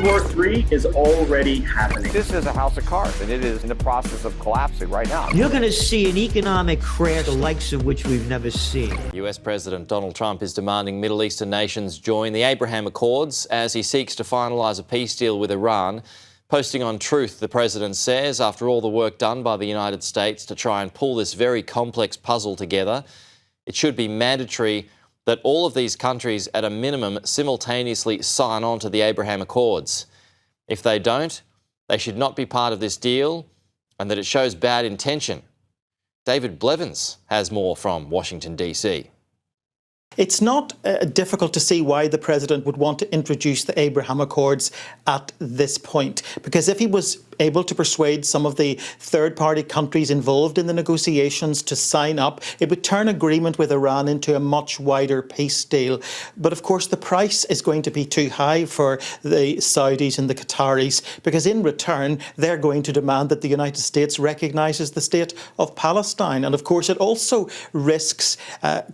World War III is already happening. This is a house of cards, and it is in the process of collapsing right now. You're going to see an economic crash the likes of which we've never seen. US President Donald Trump is demanding Middle Eastern nations join the Abraham Accords as he seeks to finalise a peace deal with Iran. Posting on Truth, the president says, after all the work done by the United States to try and pull this very complex puzzle together, it should be mandatory that all of these countries, at a minimum, simultaneously sign on to the Abraham Accords. If they don't, they should not be part of this deal, and that it shows bad intention. David Blevins has more from Washington, D.C. It's not difficult to see why the president would want to introduce the Abraham Accords at this point, because if he was able to persuade some of the third-party countries involved in the negotiations to sign up, it would turn agreement with Iran into a much wider peace deal. But of course, the price is going to be too high for the Saudis and the Qataris, because in return, they're going to demand that the United States recognises the state of Palestine. And of course, it also risks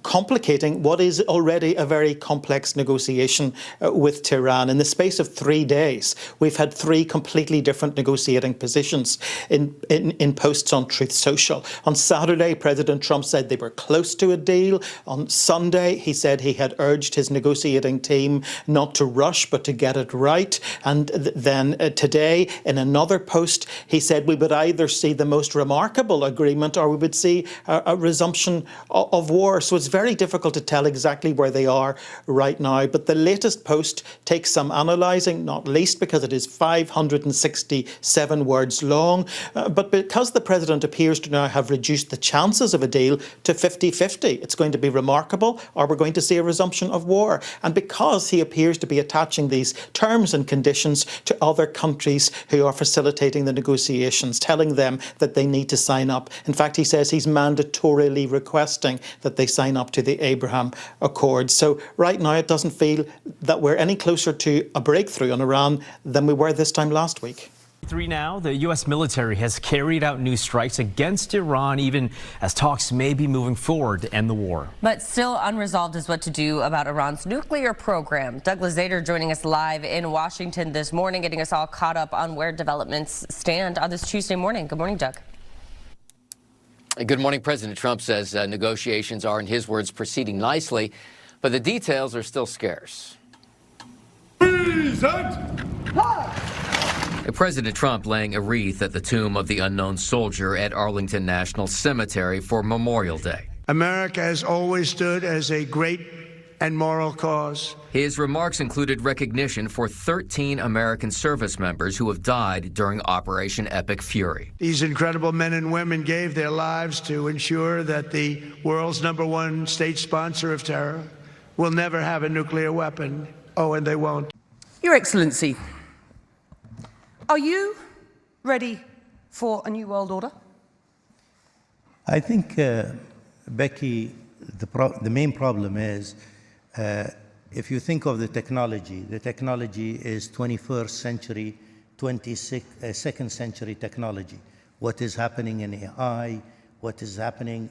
complicating what is already a very complex negotiation with Tehran. In the space of 3 days, we've had 3 completely different negotiating positions in posts on Truth Social. On Saturday, President Trump said they were close to a deal. On Sunday, he said he had urged his negotiating team not to rush, but to get it right. And then today, in another post, he said we would either see the most remarkable agreement or we would see a resumption of war. So it's very difficult to tell exactly where they are right now. But the latest post takes some analysing, not least because it is 567 words long. But because the president appears to now have reduced the chances of a deal to 50-50, it's going to be remarkable, or we're going to see a resumption of war. And because he appears to be attaching these terms and conditions to other countries who are facilitating the negotiations, telling them that they need to sign up. In fact, he says he's mandatorily requesting that they sign up to the Abraham Accords. So right now, it doesn't feel that we're any closer to a breakthrough on Iran than we were this time last week. Now, the U.S. military has carried out new strikes against Iran, even as talks may be moving forward to end the war. But still unresolved is what to do about Iran's nuclear program. Douglas Zader joining us live in Washington this morning, getting us all caught up on where developments stand on this Tuesday morning. Good morning, Doug. Good morning. President Trump says negotiations are, in his words, proceeding nicely, but the details are still scarce. President Trump laying a wreath at the tomb of the unknown soldier at Arlington National Cemetery for Memorial Day. America has always stood as a great and moral cause. His remarks included recognition for 13 American service members who have died during Operation Epic Fury. These incredible men and women gave their lives to ensure that the world's #1 state sponsor of terror will never have a nuclear weapon. Oh, and they won't. Your Excellency, are you ready for a new world order? I think, Becky, the main problem is if you think of the technology is 21st century, 22nd century technology. What is happening in AI, what is happening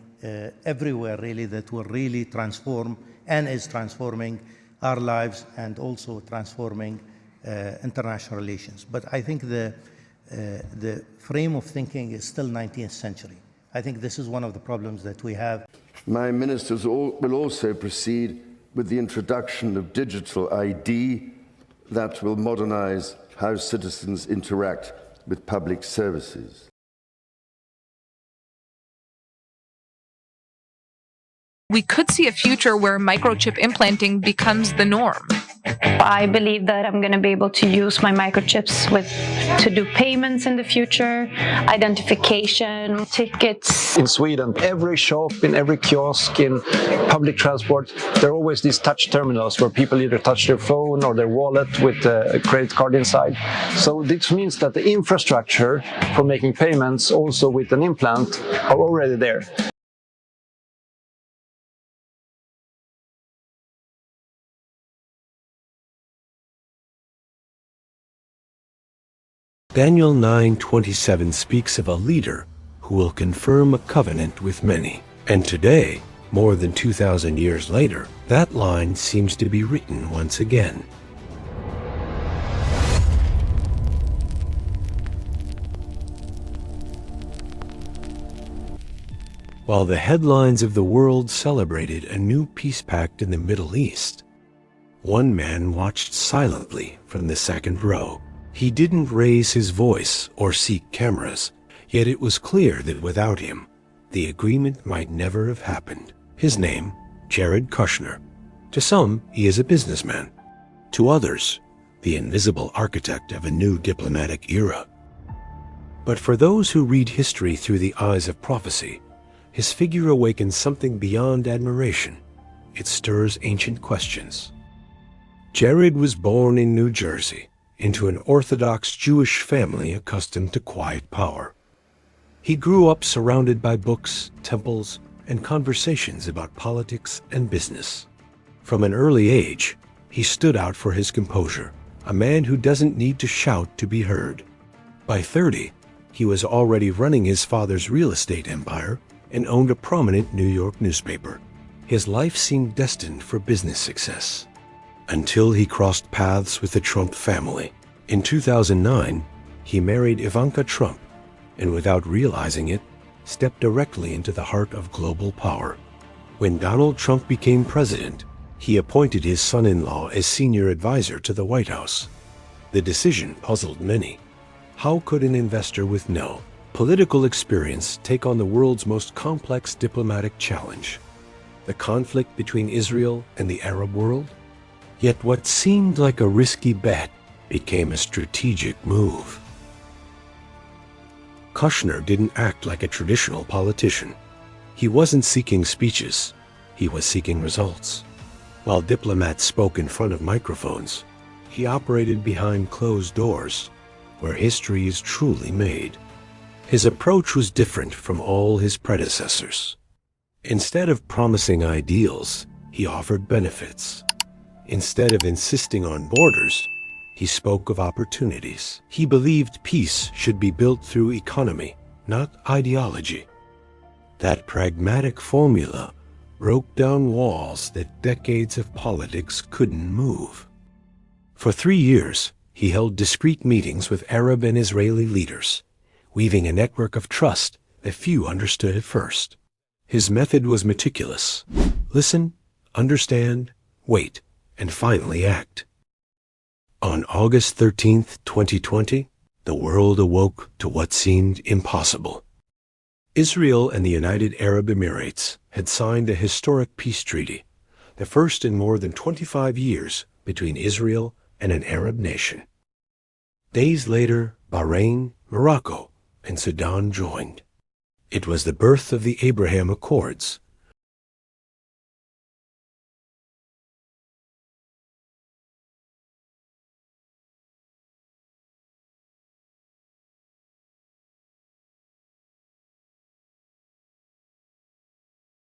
everywhere really that will really transform and is transforming our lives and also transforming international relations. But I think the frame of thinking is still 19th century. I think this is one of the problems that we have. My ministers will also proceed with the introduction of digital ID that will modernize how citizens interact with public services. We could see a future where microchip implanting becomes the norm. I believe that I'm going to be able to use my microchips to do payments in the future, identification, tickets. In Sweden, every shop, in every kiosk, in public transport, there are always these touch terminals where people either touch their phone or their wallet with a credit card inside. So this means that the infrastructure for making payments, also with an implant, are already there. Daniel 9:27 speaks of a leader who will confirm a covenant with many. And today, more than 2,000 years later, that line seems to be written once again. While the headlines of the world celebrated a new peace pact in the Middle East, one man watched silently from the second row. He didn't raise his voice or seek cameras, yet it was clear that without him, the agreement might never have happened. His name, Jared Kushner. To some, he is a businessman. To others, the invisible architect of a new diplomatic era. But for those who read history through the eyes of prophecy, his figure awakens something beyond admiration. It stirs ancient questions. Jared was born in New Jersey, into an Orthodox Jewish family accustomed to quiet power. He grew up surrounded by books, temples, and conversations about politics and business. From an early age, he stood out for his composure, a man who doesn't need to shout to be heard. By 30, he was already running his father's real estate empire and owned a prominent New York newspaper. His life seemed destined for business success, until he crossed paths with the Trump family. In 2009, he married Ivanka Trump, and without realizing it, stepped directly into the heart of global power. When Donald Trump became president, he appointed his son-in-law as senior advisor to the White House. The decision puzzled many. How could an investor with no political experience take on the world's most complex diplomatic challenge? The conflict between Israel and the Arab world? Yet what seemed like a risky bet became a strategic move. Kushner didn't act like a traditional politician. He wasn't seeking speeches, he was seeking results. While diplomats spoke in front of microphones, he operated behind closed doors, where history is truly made. His approach was different from all his predecessors. Instead of promising ideals, he offered benefits. Instead of insisting on borders, he spoke of opportunities. He believed peace should be built through economy, not ideology. That pragmatic formula broke down walls that decades of politics couldn't move. For 3 years, he held discreet meetings with Arab and Israeli leaders, weaving a network of trust that few understood at first. His method was meticulous. Listen, understand, wait, and finally act. On August 13, 2020, the world awoke to what seemed impossible. Israel and the United Arab Emirates had signed a historic peace treaty, the first in more than 25 years between Israel and an Arab nation. Days later, Bahrain, Morocco, and Sudan joined. It was the birth of the Abraham Accords,